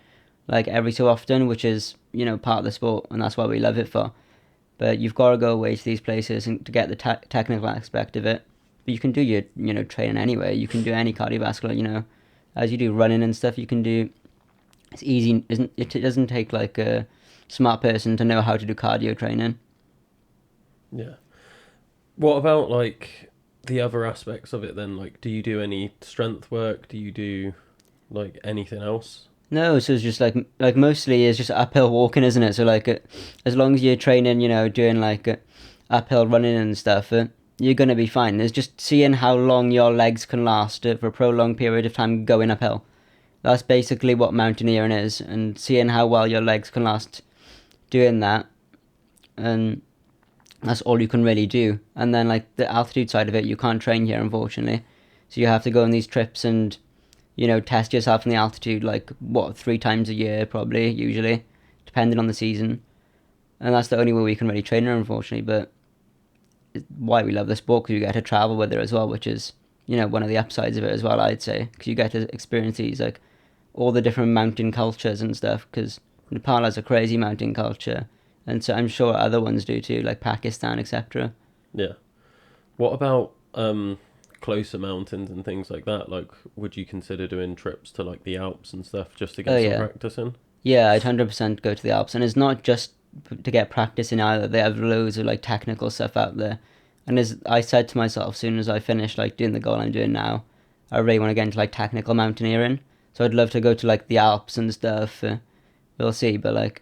like every so often, which is part of the sport, and that's why we love it for. But you've got to go away to these places and to get the technical aspect of it. But you can do your training anyway. You can do any cardiovascular, as you do running and stuff. You can do. It's easy, isn't it? It doesn't take like a smart person to know how to do cardio training. Yeah. What about like the other aspects of it then? Like, do you do any strength work? Do you do like anything else? No, so it's just like mostly it's just uphill walking, isn't it? So like as long as you're training, doing like uphill running and stuff, you're gonna be fine. It's just seeing how long your legs can last for a prolonged period of time going uphill. That's basically what mountaineering is, and seeing how well your legs can last doing that, and that's all you can really do. And then like the altitude side of it, you can't train here, unfortunately. So you have to go on these trips and test yourself in the altitude like 3 times a year probably, usually, depending on the season. And that's the only way we can really train her, unfortunately. But it's why we love the sport, because you get to travel with her as well, which is one of the upsides of it as well, I'd say, because you get to experience these like all the different mountain cultures and stuff. Because Nepal has a crazy mountain culture, and so I'm sure other ones do too, like Pakistan, etc. Yeah. What about closer mountains and things like that? Like, would you consider doing trips to like the Alps and stuff just to Oh get some yeah, practice in? yeah, I'd 100% go to the Alps, and it's not just to get practice in either. They have loads of like technical stuff out there, and as I said to myself, as soon as I finish like doing the goal I'm doing now, I really want to get into like technical mountaineering. So I'd love to go to like the Alps and stuff. We'll see, but like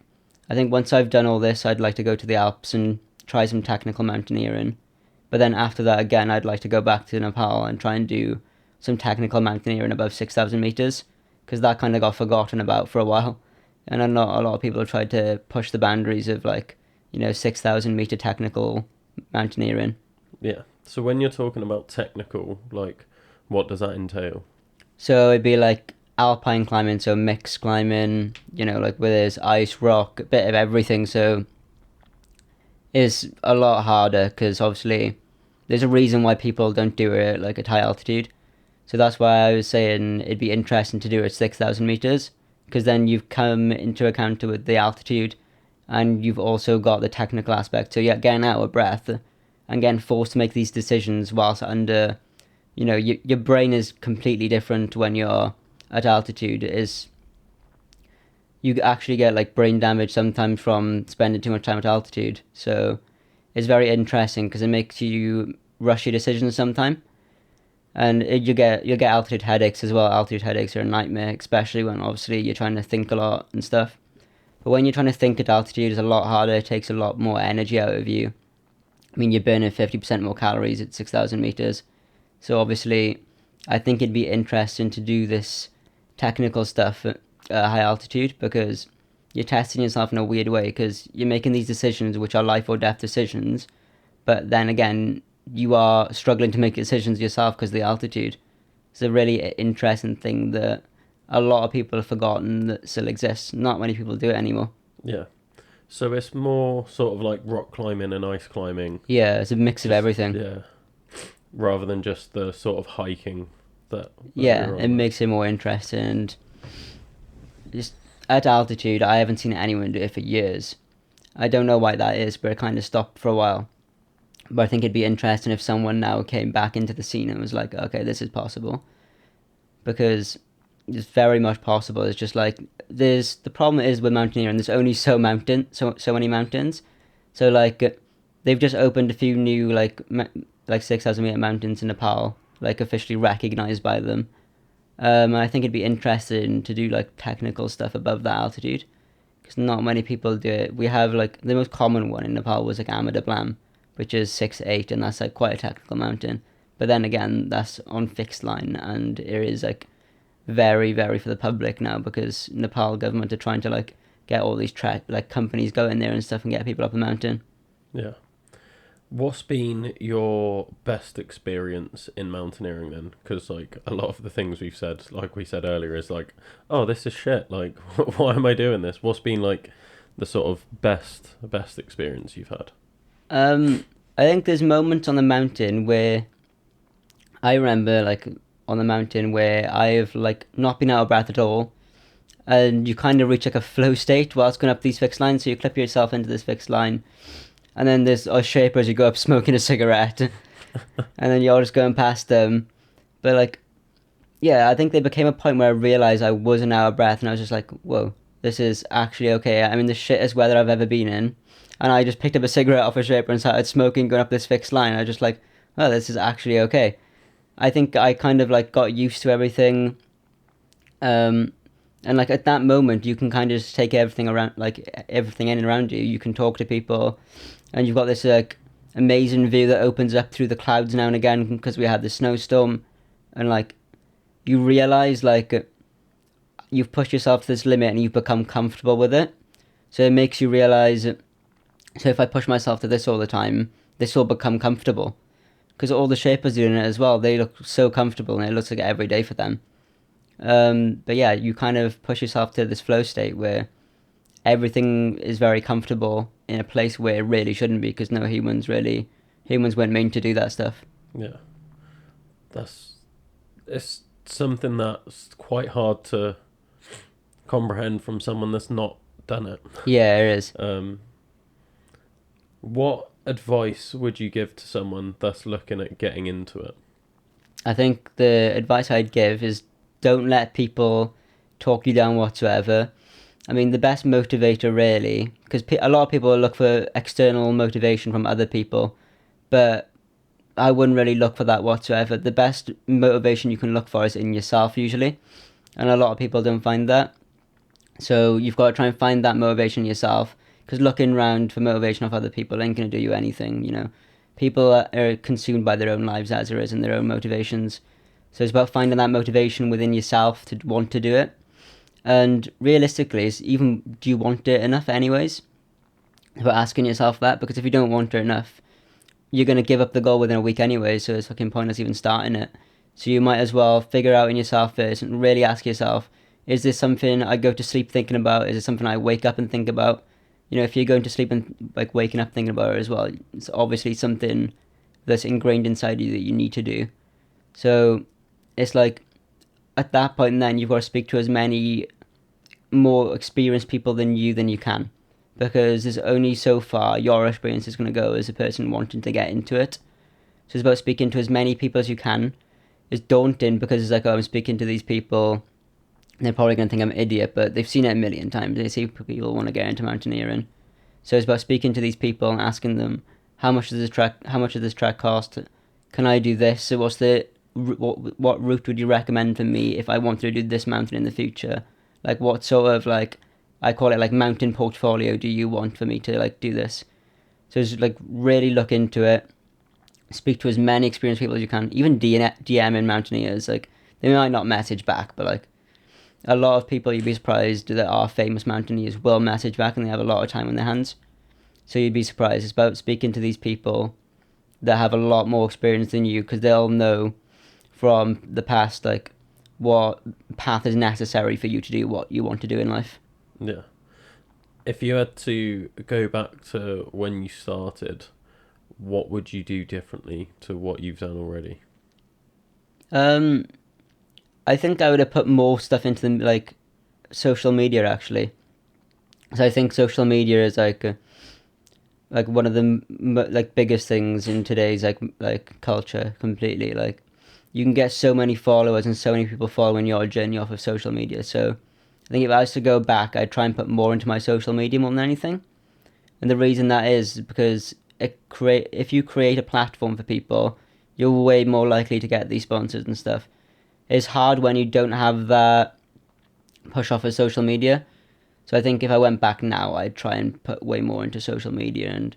I think once I've done all this, I'd like to go to the Alps and try some technical mountaineering. But then after that, again, I'd like to go back to Nepal and try and do some technical mountaineering above 6,000 meters, because that kind of got forgotten about for a while. And a lot of people have tried to push the boundaries of like 6,000 meter technical mountaineering. Yeah. So when you're talking about technical, like, what does that entail? So it'd be like alpine climbing, so mixed climbing, like where there's ice, rock, a bit of everything. So it's a lot harder because obviously there's a reason why people don't do it like at high altitude. So that's why I was saying it'd be interesting to do it at 6,000 meters, because then you've come into account with the altitude, and you've also got the technical aspect. So you're getting out of breath and getting forced to make these decisions whilst under, your brain is completely different when you're at altitude. Is you actually get like brain damage sometimes from spending too much time at altitude. So it's very interesting because it makes you rush your decisions sometimes, and you get altitude headaches as well. Altitude headaches are a nightmare, especially when obviously you're trying to think a lot and stuff. But when you're trying to think at altitude, it's a lot harder. It takes a lot more energy out of you. I mean, you're burning 50% more calories at 6,000 meters. So obviously, I think it'd be interesting to do this technical stuff at high altitude, because you're testing yourself in a weird way, because you're making these decisions which are life or death decisions, but then again, you are struggling to make decisions yourself because of the altitude. It's a really interesting thing that a lot of people have forgotten that still exists. Not many people do it anymore. Yeah. So it's more sort of like rock climbing and ice climbing. Yeah, it's a mix of everything. Yeah. Rather than just the sort of hiking that Yeah, you're on it makes it more interesting. And just at altitude, I haven't seen anyone do it for years. I don't know why that is, but it kind of stopped for a while. But I think it'd be interesting if someone now came back into the scene and was like, okay, this is possible. Because it's very much possible. It's just like the problem is with mountaineering. There's only so many mountains. So like they've just opened a few new like 6,000 meter mountains in Nepal, like officially recognized by them. And I think it'd be interesting to do like technical stuff above that altitude, because not many people do it. We have like the most common one in Nepal was like Amadablam, which is 6'8", and that's like quite a technical mountain. But then again, that's on fixed line, and it is like very, very for the public now, because Nepal government are trying to like get all these companies going there and stuff and get people up the mountain. Yeah. What's been your best experience in mountaineering then? Because like a lot of the things we've said, like we said earlier, is like, oh, this is shit. Like, why am I doing this? What's been like the sort of best experience you've had? I think there's moments on the mountain where I remember like on the mountain where I've like not been out of breath at all, and you kind of reach like a flow state whilst going up these fixed lines. So you clip yourself into this fixed line, and then there's a shaper as you go up smoking a cigarette, and then you're just going past them. But like, yeah, I think there became a point where I realized I wasn't out of breath, and I was just like, whoa, this is actually okay. I'm in the shittest weather I've ever been in, and I just picked up a cigarette off a shaper and started smoking going up this fixed line. I was just like, oh, this is actually okay. I think I kind of like got used to everything, um, and like at that moment you can kind of just take everything around, like everything in and around you. You can talk to people, and you've got this like amazing view that opens up through the clouds now and again because we had the snowstorm, and like you realize like you've pushed yourself to this limit and you've become comfortable with it. So it makes you realize. So if I push myself to this all the time, this will become comfortable because all the shapers doing it as well. They look so comfortable, and it looks like every day for them. But yeah, you kind of push yourself to this flow state where everything is very comfortable in a place where it really shouldn't be, because no humans weren't meant to do that stuff. Yeah, that's it's something that's quite hard to comprehend from someone that's not done it. Yeah, it is. What advice would you give to someone that's looking at getting into it? I think the advice I'd give is don't let people talk you down whatsoever. I mean, the best motivator really, because a lot of people look for external motivation from other people, but I wouldn't really look for that whatsoever. The best motivation you can look for is in yourself usually, and a lot of people don't find that. So you've got to try and find that motivation yourself, because looking around for motivation of other people ain't going to do you anything, you know. People are consumed by their own lives as there is, and their own motivations. So it's about finding that motivation within yourself to want to do it. And realistically, it's even, do you want it enough anyways? It's about asking yourself that, because if you don't want it enough, you're going to give up the goal within a week anyway, so it's fucking pointless even starting it. So you might as well figure out in yourself first and really ask yourself, is this something I go to sleep thinking about? Is it something I wake up and think about? You know, if you're going to sleep and like waking up thinking about it as well, it's obviously something that's ingrained inside you that you need to do. So it's like at that point then you've got to speak to as many more experienced people than you can, because there's only so far your experience is going to go as a person wanting to get into it. So it's about speaking to as many people as you can. It's daunting because it's like, oh, I'm speaking to these people, they're probably going to think I'm an idiot, but they've seen it a million times. They see people want to get into mountaineering. So it's about speaking to these people and asking them, how much does this track cost? Can I do this? So what route would you recommend for me if I wanted to do this mountain in the future? Like what sort of like, I call it like mountain portfolio do you want for me to like do this? So it's like really look into it. Speak to as many experienced people as you can. Even DM in mountaineers. Like they might not message back, but like a lot of people you'd be surprised that are famous mountaineers will message back, and they have a lot of time on their hands. So you'd be surprised. It's about speaking to these people that have a lot more experience than you, because they'll know from the past like what path is necessary for you to do what you want to do in life. Yeah. If you had to go back to when you started, what would you do differently to what you've done already? I think I would have put more stuff into the like social media actually. So I think social media is like one of the like biggest things in today's like culture completely. Like you can get so many followers and so many people following your journey off of social media. So I think if I was to go back, I'd try and put more into my social media more than anything. And the reason that is because if you create a platform for people, you're way more likely to get these sponsors and stuff. It's hard when you don't have that push off of social media. So I think if I went back now, I'd try and put way more into social media and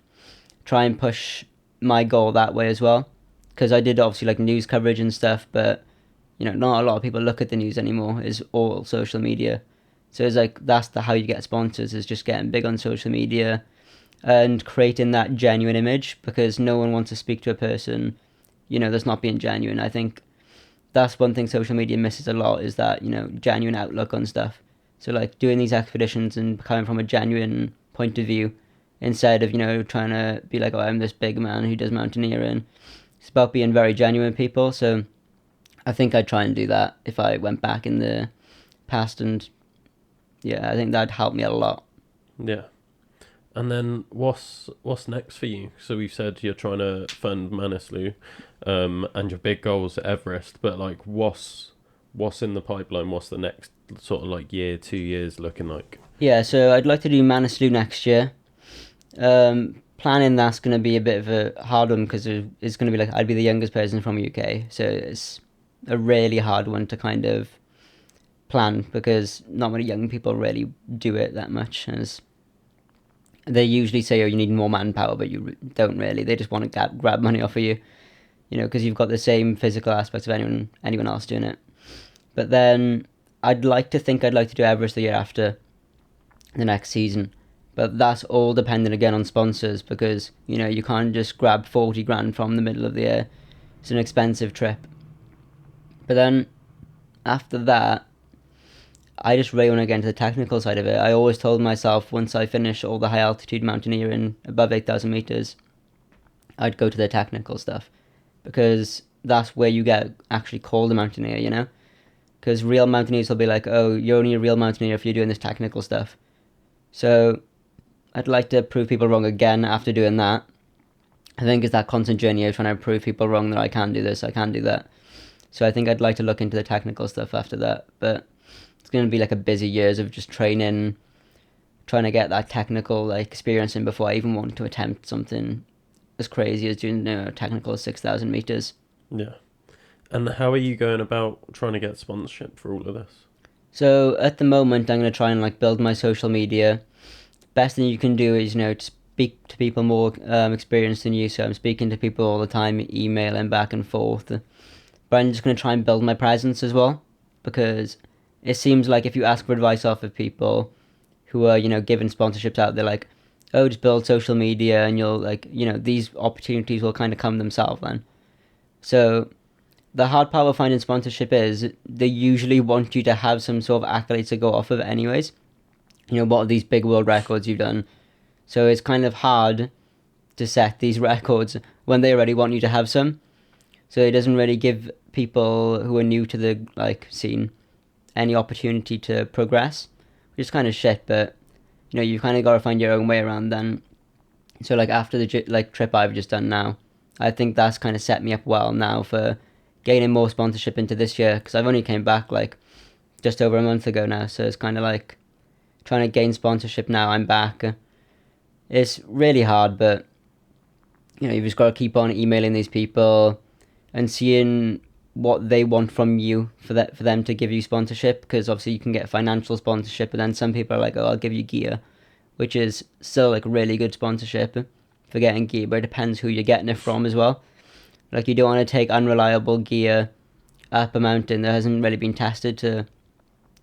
try and push my goal that way as well. Because I did obviously like news coverage and stuff, but you know, not a lot of people look at the news anymore. It's all social media. So it's like that's how you get sponsors, is just getting big on social media and creating that genuine image, because no one wants to speak to a person, that's not being genuine. I think that's one thing social media misses a lot, is that, genuine outlook on stuff. So like doing these expeditions and coming from a genuine point of view, instead of, trying to be like, oh, I'm this big man who does mountaineering. It's about being very genuine with people. So I think I'd try and do that if I went back in the past, and yeah, I think that'd help me a lot. Yeah. And then what's next for you? So we've said you're trying to fund Manaslu, and your big goals at Everest, but like what's in the pipeline? What's the next sort of like year, 2 years looking like? Yeah, so I'd like to do Manaslu next year. Planning that's going to be a bit of a hard one, because it's going to be like I'd be the youngest person from UK, so it's a really hard one to kind of plan, because not many young people really do it that much, as they usually say, oh, you need more manpower, but you don't really. They just want to grab money off of you, because you've got the same physical aspects of anyone else doing it. But then I'd like to do Everest the year after, the next season. But that's all dependent again on sponsors, because you can't just grab 40 grand from the middle of the air. It's an expensive trip. But then after that, I just really want to get into the technical side of it. I always told myself, once I finish all the high altitude mountaineering above 8,000 meters, I'd go to the technical stuff, because that's where you get actually called a mountaineer, Because real mountaineers will be like, oh, you're only a real mountaineer if you're doing this technical stuff. So I'd like to prove people wrong again after doing that. I think it's that constant journey of trying to prove people wrong that I can do this, I can do that. So I think I'd like to look into the technical stuff after that. But it's going to be like a busy years of just training, trying to get that technical like experience in before I even want to attempt something as crazy as doing technical 6,000 meters. Yeah. And how are you going about trying to get sponsorship for all of this? So at the moment, I'm going to try and like build my social media. Best thing you can do is to speak to people more experienced than you. So I'm speaking to people all the time, emailing back and forth. But I'm just going to try and build my presence as well, because it seems like if you ask for advice off of people who are giving sponsorships out, they're like, oh, just build social media and you'll like these opportunities will kind of come themselves then. So the hard part of finding sponsorship is they usually want you to have some sort of accolades to go off of anyways. What are these big world records you've done? So it's kind of hard to set these records when they already want you to have some. So it doesn't really give people who are new to the like scene any opportunity to progress, which is kind of shit. But you've kind of got to find your own way around then. So like after the like trip I've just done now, I think that's kind of set me up well now for gaining more sponsorship into this year, because I've only came back like just over a month ago now. So it's kind of like trying to gain sponsorship now I'm back. It's really hard, but you've just got to keep on emailing these people and seeing what they want from you for them to give you sponsorship, because obviously you can get financial sponsorship, but then some people are like, oh, I'll give you gear, which is still like really good sponsorship for getting gear, but it depends who you're getting it from as well. Like you don't want to take unreliable gear up a mountain that hasn't really been tested to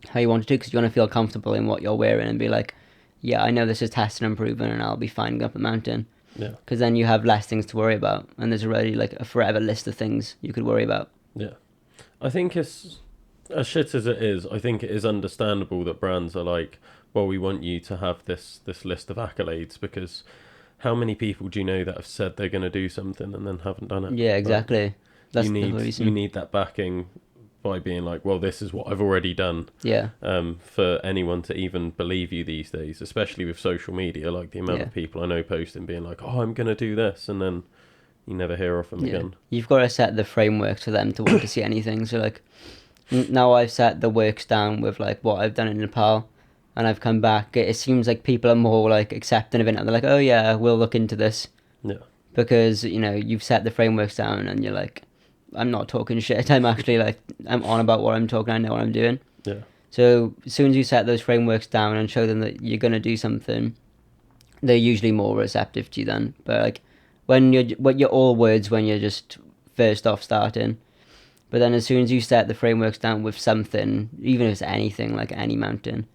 how you want to do, because you want to feel comfortable in what you're wearing and be like, yeah, I know this is tested and proven and I'll be fine up a mountain. Yeah. Because then you have less things to worry about, and there's already like a forever list of things you could worry about. Yeah. I think it's, as shit as it is, I think it is understandable that brands are like, well, we want you to have this list of accolades, because how many people do you know that have said they're going to do something and then haven't done it? Yeah, exactly. That's the reason. You need that backing by being like, well, this is what I've already done. Yeah. For anyone to even believe you these days, especially with social media, like the amount of people I know posting being like, oh, I'm going to do this, and then you never hear of them again. You've got to set the framework for them to want to see anything. So like now I've set the works down with like what I've done in Nepal, and I've come back. It seems like people are more like accepting of it now. They're like, oh yeah, we'll look into this. Yeah. Because you've set the frameworks down, and you're like, I'm not talking shit. I'm actually like, I'm on about what I'm talking. I know what I'm doing. Yeah. So as soon as you set those frameworks down and show them that you're gonna do something, they're usually more receptive to you then. But like when you're all words when you're just first off starting. But then as soon as you set the frameworks down with something, even if it's anything like any mountain,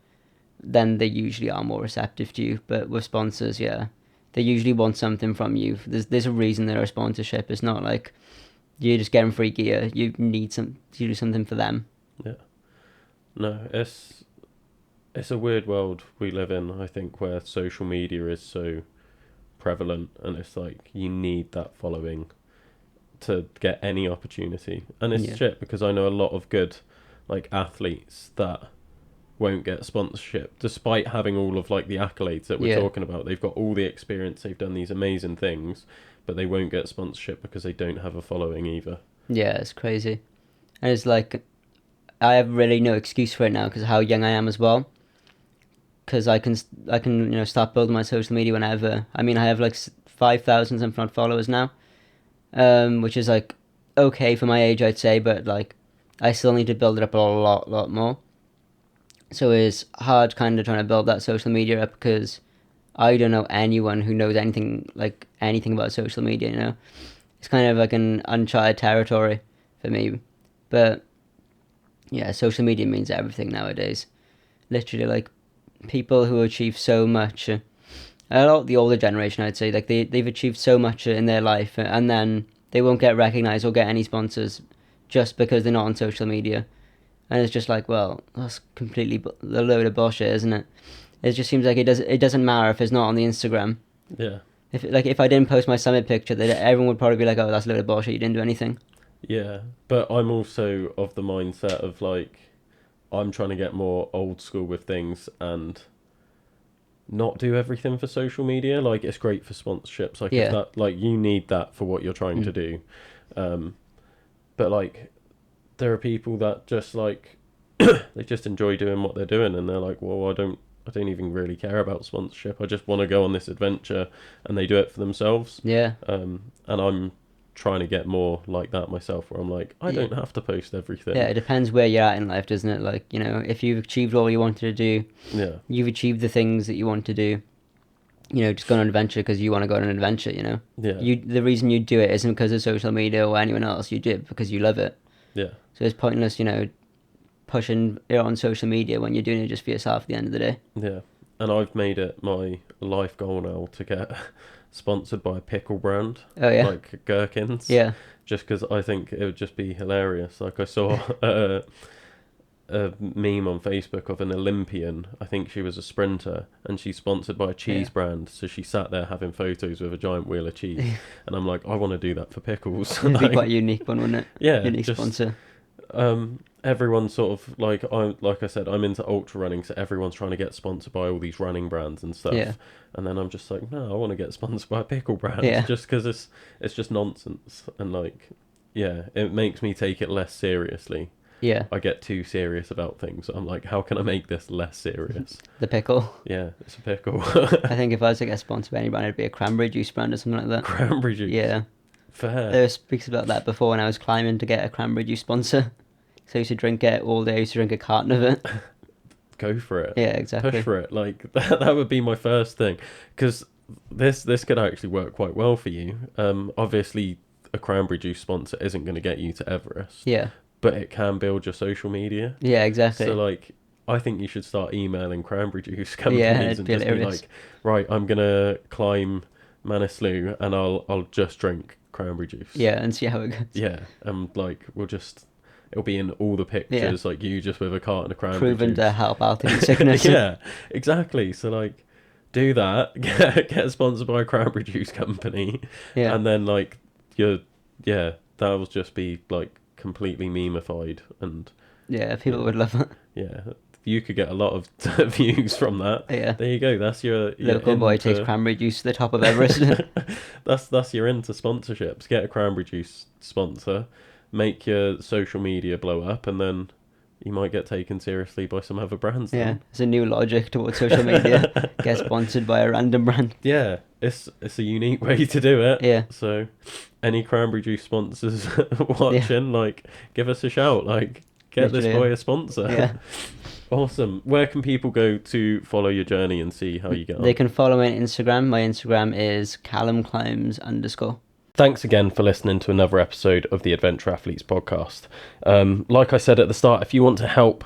then they usually are more receptive to you. But with sponsors, yeah, they usually want something from you. There's a reason they're a sponsorship. It's not like you're just getting free gear. You do something for them. Yeah. No, it's a weird world we live in, I think, where social media is so prevalent, and it's like you need that following to get any opportunity. And it's shit, because I know a lot of good like athletes that won't get sponsorship despite having all of like the accolades that we're talking about. They've got all the experience, they've done these amazing things, but they won't get sponsorship because they don't have a following either. Yeah, it's crazy. And it's like, I have really no excuse for it now because of how young I am as well. Because I can start building my social media whenever. I mean, I have like 5,000 something odd followers now, which is like okay for my age, I'd say, but like I still need to build it up a lot more. So it's hard kind of trying to build that social media up because I don't know anyone who knows anything about social media, you know. It's kind of like an uncharted territory for me. But yeah, social media means everything nowadays. Literally, like, people who achieve so much, a lot of the older generation, I'd say, like they've achieved so much in their life, and then they won't get recognized or get any sponsors just because they're not on social media. And it's just like, well, that's completely a load of bullshit, isn't it? It just seems like it doesn't matter if it's not on the Instagram. Yeah. If I didn't post my summit picture, that everyone would probably be like, oh, that's a load of bullshit, you didn't do anything. Yeah, but I'm also of the mindset of like, I'm trying to get more old school with things and not do everything for social media. Like, it's great for sponsorships. Like, if that, like, you need that for what you're trying to do. But like, there are people that just like they just enjoy doing what they're doing, and they're like, well, I don't even really care about sponsorship. I just want to go on this adventure, and they do it for themselves. Yeah. And I'm trying to get more like that myself, where I'm like, I don't have to post everything. Yeah, it depends where you're at in life, doesn't it? Like, you know, if you've achieved all you wanted to do, you've achieved the things that you want to do, you know, just go on an adventure because you want to go on an adventure, you know? Yeah. The reason you do it isn't because of social media or anyone else. You do it because you love it. Yeah. So it's pointless, you know, pushing it on social media when you're doing it just for yourself at the end of the day. Yeah. And I've made it my life goal now to get sponsored by a pickle brand. Oh, yeah? Like gherkins. Yeah. Just because I think it would just be hilarious. Like, I saw a meme on Facebook of an Olympian. I think she was a sprinter, and she's sponsored by a cheese brand. So she sat there having photos with a giant wheel of cheese. And I'm like, I want to do that for pickles. It'd be quite a unique one, wouldn't it? Yeah. Unique sponsor. Everyone's sort of like, like I said, I'm into ultra running, so everyone's trying to get sponsored by all these running brands and stuff. Yeah. And then I'm just like, no, I want to get sponsored by a pickle brand. Yeah. Just because it's just nonsense, and like, yeah, it makes me take it less seriously. Yeah. I get too serious about things. I'm like, how can I make this less serious? The pickle. Yeah, it's a pickle. I think if I was to get sponsored by anybody, it'd be a cranberry juice brand or something like that. Cranberry juice. Yeah. Fair. There was speaks about that before when I was climbing to get a cranberry juice sponsor. So I used to drink it all day. I used to drink a carton of it. Go for it. Yeah, exactly. Push for it. Like, that would be my first thing. Because this could actually work quite well for you. Obviously, a cranberry juice sponsor isn't going to get you to Everest. Yeah. But it can build your social media. Yeah, exactly. So, like, I think you should start emailing cranberry juice companies and just be like, right, I'm going to climb Manaslu, and I'll just drink cranberry juice. Yeah, and see how it goes. Yeah, and like, it'll be in all the pictures, like you just with a carton of cranberry Proven juice. to help altitude sickness. Yeah, exactly. So like, do that, get sponsored by a cranberry juice company, and then like, that will just be like completely memeified, and people would love it. Yeah, you could get a lot of views from that. Yeah, there you go. That's your local boy takes cranberry juice to the top of Everest. that's your into sponsorships. Get a cranberry juice sponsor, make your social media blow up, and then you might get taken seriously by some other brands. Yeah, it's a new logic towards social media. Get sponsored by a random brand. Yeah, it's a unique way to do it. Yeah. So, any cranberry juice sponsors watching, like, give us a shout. Like, get this boy a sponsor. Yeah. Awesome. Where can people go to follow your journey and see how you get on? They can follow me on Instagram. My Instagram is CallumClimbs_. Thanks again for listening to another episode of the Adventure Athletes podcast. Like I said at the start, if you want to help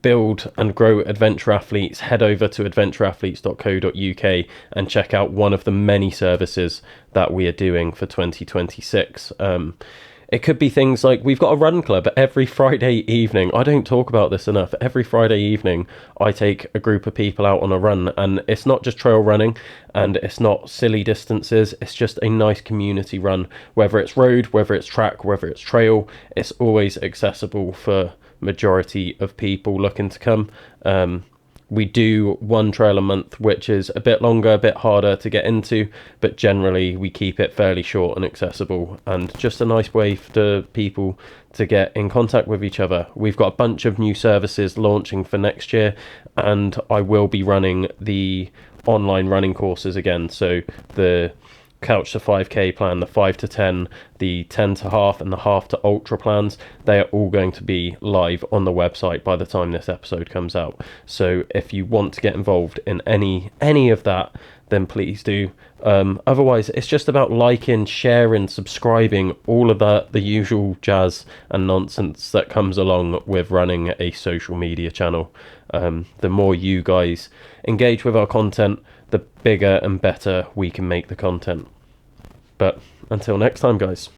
build and grow adventure athletes, head over to adventureathletes.co.uk and check out one of the many services that we are doing for 2026. It could be things like, we've got a run club every Friday evening. I don't talk about this enough. Every Friday evening, I take a group of people out on a run, and it's not just trail running and it's not silly distances. It's just a nice community run, whether it's road, whether it's track, whether it's trail. It's always accessible for majority of people looking to come. We do one trail a month, which is a bit longer, a bit harder to get into, but generally we keep it fairly short and accessible, and just a nice way for people to get in contact with each other. We've got a bunch of new services launching for next year, and I will be running the online running courses again. So the Couch to 5k plan, the 5 to 10, the 10 to half, and the half to ultra plans, they are all going to be live on the website by the time this episode comes out. So if you want to get involved in any of that, then please do. Otherwise, it's just about liking, sharing, subscribing, all of the usual jazz and nonsense that comes along with running a social media channel. The more you guys engage with our content, the bigger and better we can make the content. But until next time, guys.